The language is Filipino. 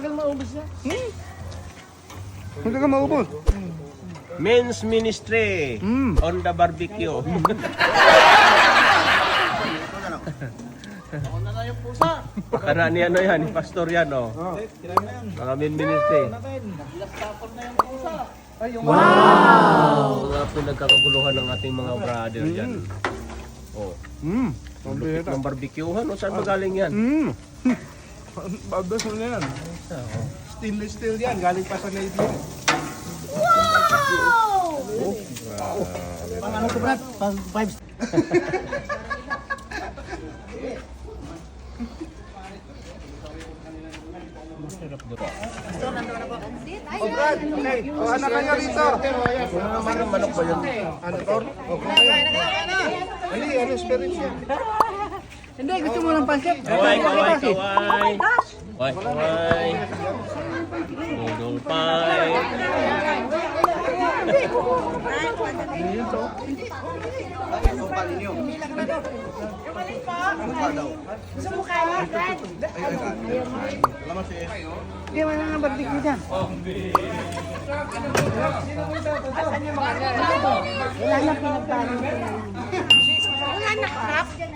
Tagal maubos na. Hindi ka maubos. Men's Ministry on the barbecue. Kana ni ano yan, ni Pastor yan, oh. Mga men's ministry. Wow! Mga pinagkakaguluhan ng ating mga brother yan. Oh. Lupit ng barbecuehan, o saan ba galing yan? Babas mo na yan. Stainless steel yan, galing pa sa Navy. Pang ano to, Brad? Pang 5 O Brad, okay. O anak ka rito. Manok ba yun? Ano to? Hindi, ano spirits yan. Hindi, gusto mo ng pancit? Kaway, kaway, kaway. Kaway, kaway. Noodle pie. Hindi mo na barbecue dyan. Wala na pinagpalo. Wala na crap.